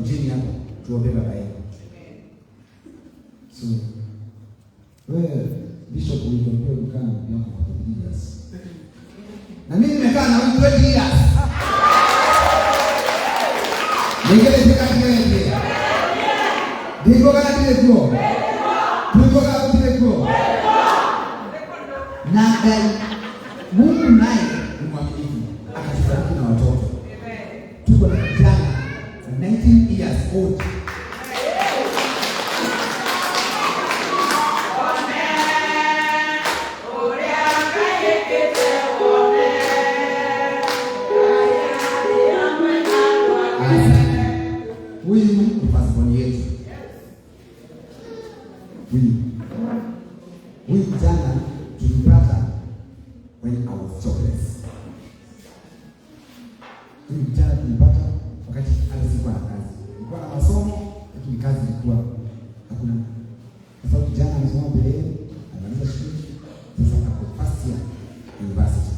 kujeni hapa tuombe baba yenu. So wewe bishop ulipokea ukana mpiano kwa years. Na mimi nimekaa na wewe 20 years. Ningele fika kile. Dingo kana kile kwa. Dingo kana kile kwa. Na Mungu naye ni mwaminifu. Akatubariki na watoto. Tuko na kijana 19 years old. Huyu kijana tulipata when I was jobless. Huyu kijana tulipata wakati alikuwa na kazi. Alikuwa na masomo lakini kazi ilikuwa hakuna. Sasa kijana amesoma mbele, anamaliza shule, sasa ako first year university.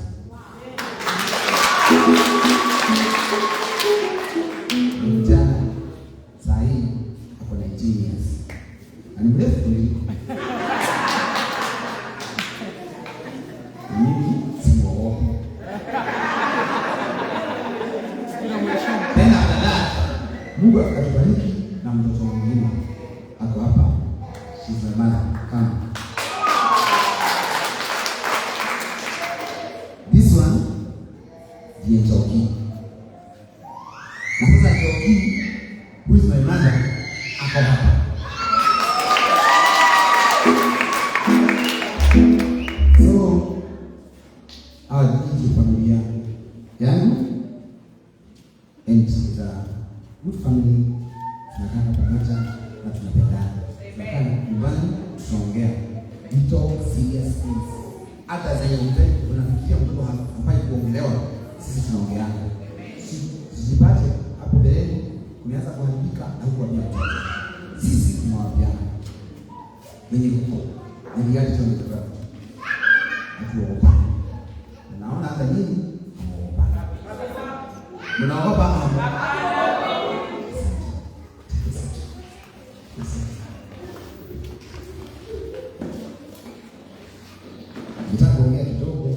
Kijana sasa hivi ako 19 years. Ani mrefu kuliko Mungu akatubariki na mtoto mwingine ako hapa. She's my mother. Come. This one ndiye Choki. Na sasa Choki, who is my mother, ako hapa. So, familia yangu and good family, tunakaa pamoja na tunapendana. Tunakaa nyumbani, tunaongea. We talk serious things. Hata zenye unafikiria mtoto hafai kuongelewa, sisi tunaongea. Sijipate hapo mbele kuanza kuandika na kuambia. Sisi tunawaambiana. Wenye huko ni reality tunataka. Hatuogopa. Naona hata nyinyi mnaogopa hapo. Nitakuongea kidogo,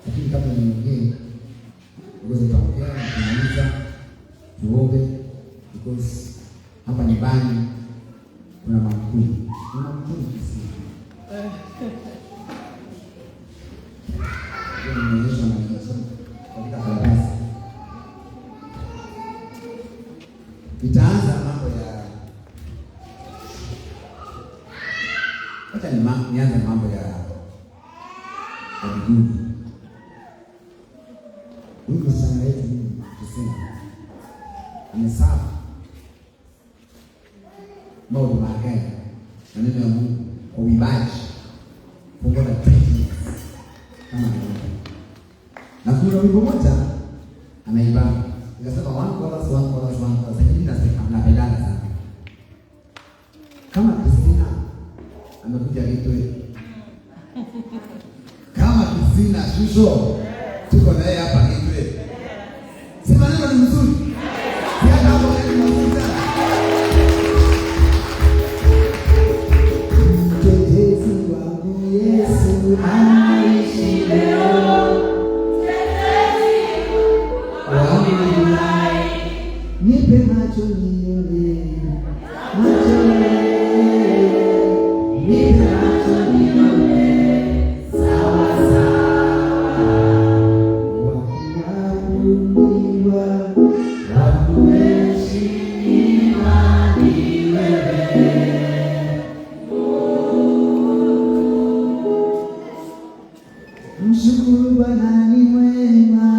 lakini kabla niongee, uweze kuongea kumaliza tuombe, because hapa nyumbani kuna makuli. Kuna makuli kisi. Nimeonyesha na nikasema katika karatasi. Nitaanza mambo ya nianze mambo ya miguu. Huyu msichana wetu tuseme amesafa mambo magani na neno la Mungu kwa uibaji fungo la 20 kama na kuna wimbo moja anaimba, nikasema one chorus lakini napendana sana. Kama Kristina amekuja Kitwe, kama Kristina Shusho tuko naye hapa Kitwe, si maneno ni mzuri, si hata hapo ni mzuri sana. Mtetezi wangu Yesu anaishi leo, nipe macho nione, macho nipe macho nione, sawa sawa. Wakuabudiwa, wakuheshimiwa ni wewe. Mshukuru Bwana ni mwema.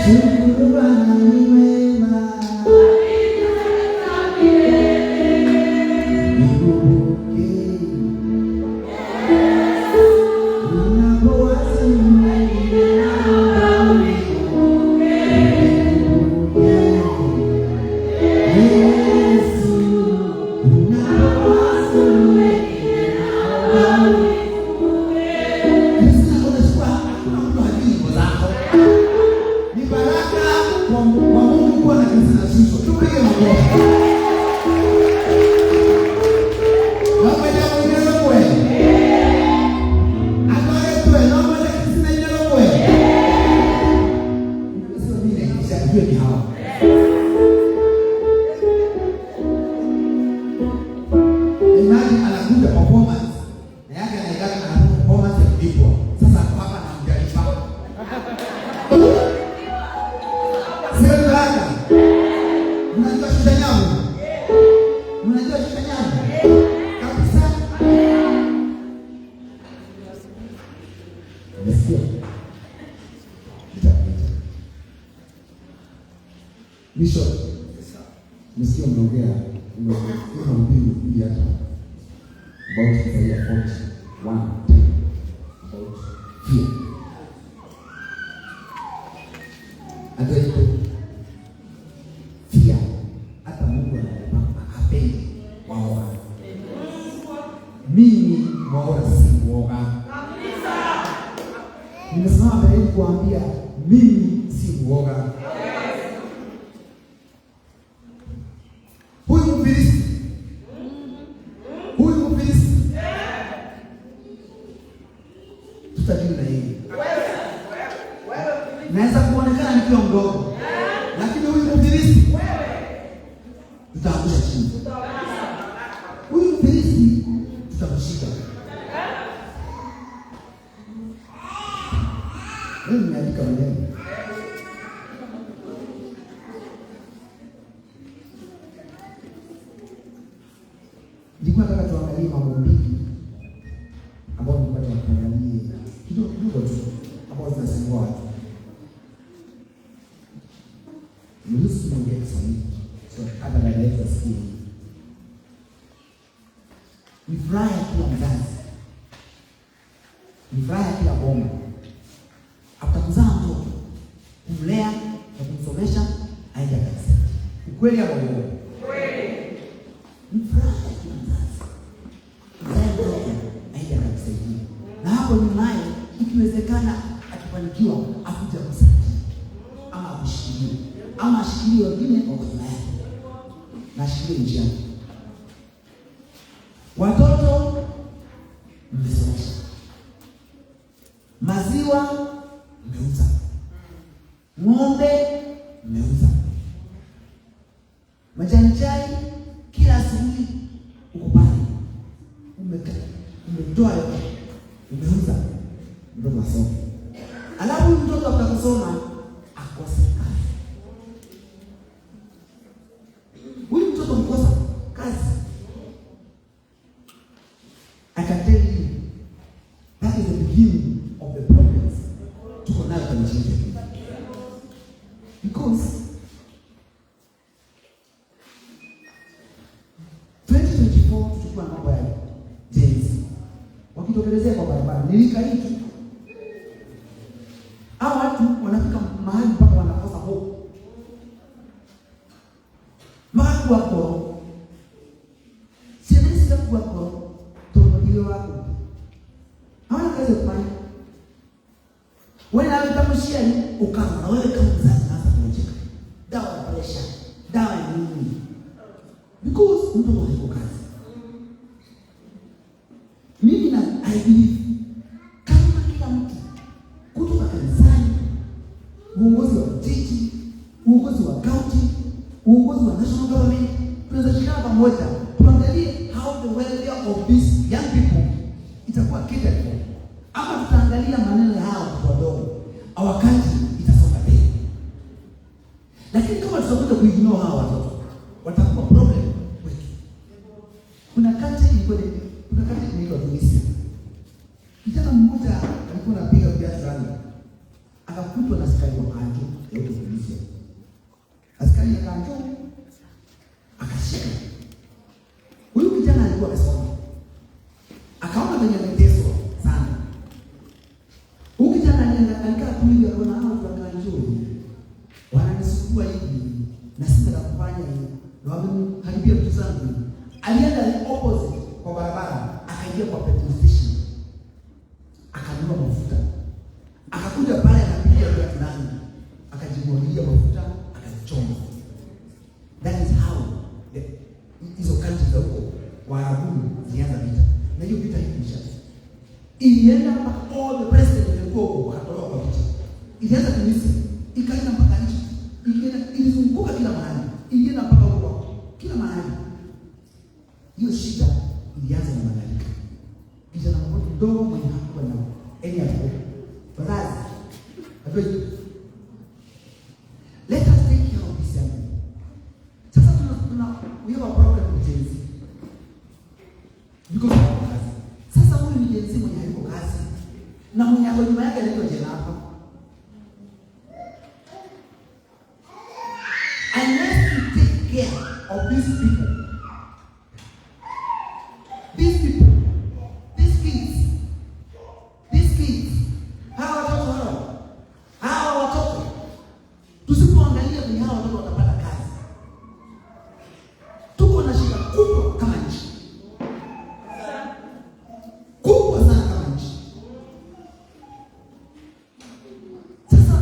Shukuru Bwana ni mwema. Nikumbuke unapowaza wengine naomba unikumbuke. Yesu unapowaza wengine naomba unikumbuke. Yesu unashukua hakuna mtu hajui nyimbo zako. Ni baraka kwa Mungu kuwa na kanisa la Suso. Tupige makofi. Naomba jambo hilo wewe. Akae tu, naomba kanisa hilo wewe. Sio mimi nikishaje ni hawa. Imani anakuja performance. Na yake anaikata na performance ya kulipwa. Sasa hapa anamjalipa. Sio dada. Mnajua shida yangu. Mnajua shida yangu. Kabisa. Nasikia. Bishop. Nasikia mnaongea. Kuna mbili hapa. About Isaiah 41 about fear. Fear. Hata Mungu hapendi waoga. Mimi waoga si waoga. Kabisa. Nimesimama mbele kuambia mimi si waoga. Huyu mfilisti. Tutajua na yeye. Naweza kuonekana nikiwa mdogo. Lakini huyu mfilisti tutaangusha chini. Huyu mfilisti tutamshika. Wewe umeandika maneno. Nilikuwa nataka tuangalie mambo mbili ambayo nilikuwa tuangalie kidogo tu ambayo tunasema watu. Nusu mwongee Kiswahili. So hata dada yetu asikie. Ni furaha ya kila mzazi. Ni furaha ya kila boma. Atakuzaa mtoto, kumlea na kumsomesha aende kanisa. Ukweli hapo ndio. Kweli. Ni furaha ya kila mzazi. Ndio aende kanisa. Na hapo ni naye ikiwezekana akifanikiwa akuja kusaidia. Ama akushikilie. Ama ashikilie wengine kwa kutumia yake. Na ashikilie njia. Watoto mmesomesha. Maziwa mmeuza. Ng'ombe mmeuza. Majani chai kila asubuhi uko pale. Umetoa yote. Umeuza. Ndio masomo. Alafu mtoto atakasoma akose kazi. Huyu mtoto mkosa kazi. I can tell you that is the beginning of the problems to connect with Jesus. Because 2024 tulikuwa mambo ya James. Wakitokelezea kwa barabara nilikaidi. Hao watu wanafika mahali mpaka wanakosa hope. Mahali wako sisi wako tunapigiwa wako. Hawana kazi ya kufanya. Wewe unatamshia ukama na wewe kama mzazi unaanza kucheka. Dawa ya pressure, dawa ya nini? Because mtu mwenye kazi. Mimi na I believe kama kila mtu kutoka kanisani, uongozi wa jiji, uongozi wa county, uongozi wa national government, tunaweza shikana pamoja tuangalie how the welfare of these young people itakuwa catered for. Ama tutaangalia maneno ya hao wadogo au wakati itasonga mbele. Lakini kama tutakuja kuignore hao watoto watakuwa problem wetu. Kuna kati inaitwa Tunisia. Kijana mmoja alikuwa anapiga viazi sana. Akakutwa na askari wa kanjo ya Tunisia. Askari ya kanjo akashika. Huyu kijana alikuwa amesoma. Akaona kwenye mateso sana. Huyu kijana alikaa kulia kwa hao kwa kanjo. Wananisumbua hivi na sina la kufanya hivi. Na wameniharibia vitu zangu. Alienda opposite kwa barabara, akaingia kwa petrol station. Akanunua mafuta. Akakuja pale akapiga kwa fulani. Akajimwagia mafuta akachoma. That is how hizo countries za huko Waarabu zilianza vita. Na hiyo vita ilisha. Ilienda mpaka all the president walikuwa huko wakatolewa kwa vita. Ilianza Tunisia, ikaenda mpaka nchi. Ilizunguka kila mahali. Ilienda mpaka huko kila mahali. Hiyo shida ilianza na malaika. Kijana mmoja mdogo mwenye hakuwa na hapo. Bazazi. Let us take care of this young man. Sasa we have a problem with Gen Z. Because of kazi. Sasa huyu ni Gen Z mwenye hayuko kazi. Na mwenye ako nyuma yake anaitwa Jennifer. Unless you take care of these people. Tusipoangalia kwenye hawa watoto watapata kazi. Tuko na shida kubwa kama nchi. Kubwa sana kama nchi. Sasa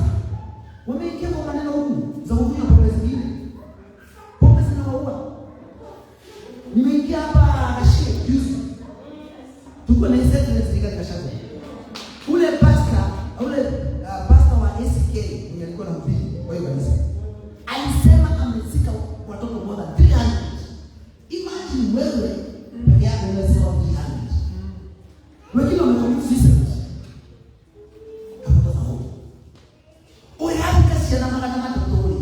wameingia kwa maneno huku za kuvuja pombe zingine. Pombe zinawaua. Nimeingia hapa Kashia juzi. Tuko na incident katika Kashia. Ule pastor wa ACK mwenye alikuwa na mhubiri kwa hiyo kanisa alisema amezika watoto more than 300. Imagine wewe peke yako unasema 300. Wengine wamecommit suicide. Hapo hapo. Oya kasi na mara kama totoli.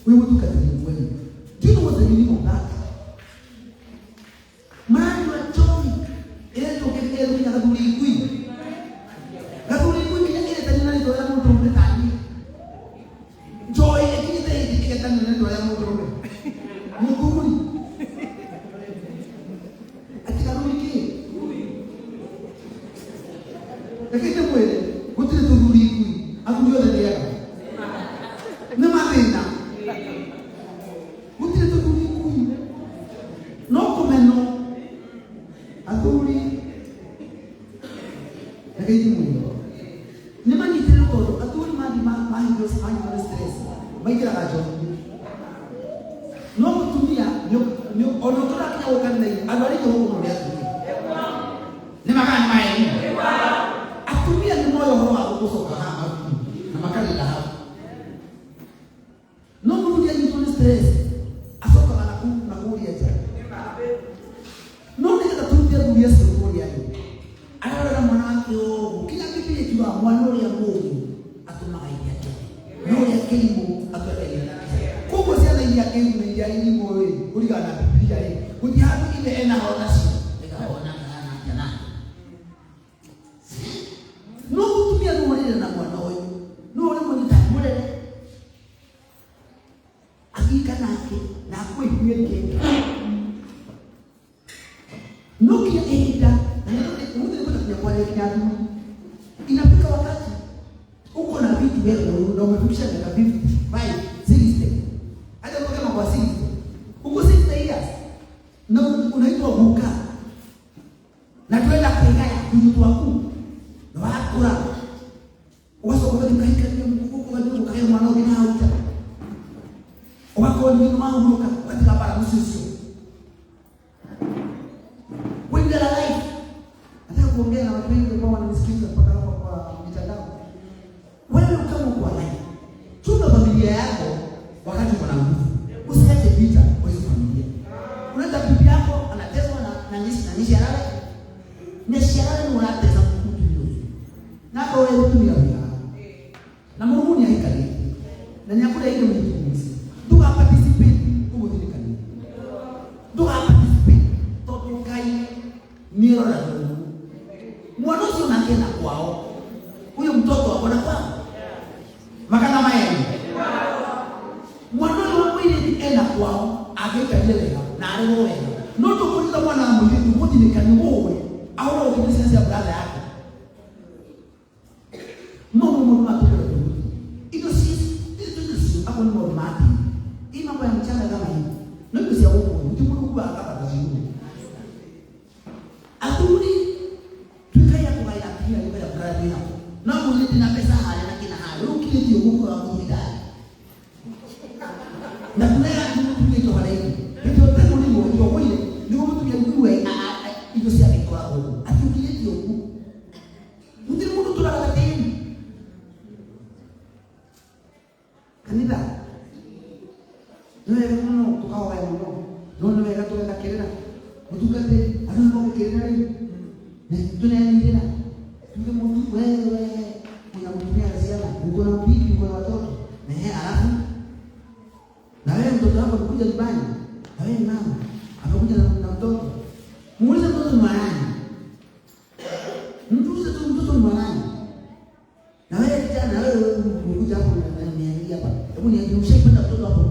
Wewe tu kadri wewe. Do you know what the meaning of that? Man, you are joy. Ile tokea ile ya kulikui. Joy ekite ikiketa neno ya Mungu. Mungu. Atikarumiki. Ekite mwele, kutile turulikui. Akujua ndio yako. Na mapenda. Kutile turulikui. No komeno. Aturi. Ekite mwele. Nemani telo todo, aturi madi stress. Baikira kacho. No kutumia nyo onotora kia wakandai. Adwali to huko mbele yako. Ni makani mai. Atumia ni moyo roho akusoka hapa. Na makali la hapa. No kutumia ni stress. Asoka na kulia cha. No nika kutumia kulia kulia hiyo. Anaona mwanamke kila kitu kiwa mwanori ya Mungu atumaidia tu. Ndio ya kilimo atakayeenda. Kubwa sana ya kilimo ya elimu wewe. Kulingana na Biblia hii. Kujihabu ile ena haonasi. Nikaona kana tena. No kutumia ndio na mwanao. No ile mwenye tamule. Akika nake na kwa hiyo yake. No kia enda. Inafika wakati uko na vitu wewe na umefikisha miaka 55, 60. Hata kama kwa 60. Uko 60 years. Na unaitwa buka. Na tuenda kuingia mtu wako. Na wakura. Waso kwa nini kaika huko ndio kaya mwanao binao uta. Wako ni mwanao mmoja katika bara msisi. Wewe kuongea na watu wengi ambao wananisikiliza mpaka hapa kwa mitandao. Wewe kama uko hai, chunga familia yako wakati uko na nguvu. Usiache vita kwa hiyo familia. Unaenda bibi yako anateswa na nisi halala. Nisi halala ni unatesa mtu huyo. Na kwa wewe mtu ya wewe. Na Mungu ni haikali. Na nyakula ile mtu. Ndio hapa participate huko ndikani. Ndio hapa participate. Toto kai miro la mwanzo unakena kwao. Huyo mtoto wako na kwao. Makana maeni. Mwanzo mwili enda kwao, ageka ile na alewe. Noto kuliza mwana mwili mmoja ni kaniwowe. Au ndio kinasema ya brother yake. Mungu matoto. Ito si hapo ni mwanamati. Hii mambo ya mchana kama hii. Ndio si huko. Mtu mkubwa hapa kazini. Aturi na muliti na pesa hali na kina hali ukili huko wa kumidai Na kulea mtu yetu wala hivi. Ndio tena ulimo ndio mwile. Ndio mtu yajue hiyo si yako hapo. Atukie hiyo. Ndio mtu tulala tena. Kanida. Ndio mno tukao wa mno. Ndio ndio katoka kelele. Utukate anaomba kelele hivi. Tunaendelea. Ndio mtu wewe unamtumia ziada. Uko na bibi, uko na watoto. Alafu na wewe mtoto wako anakuja nyumbani. Na wewe mama anakuja na mtoto. Muulize mtoto ni nani? Mtuulize tu mtoto ni nani? Na wewe kijana wewe unakuja hapo unaniambia hapa. Hebu niambie ushaipenda mtoto wako?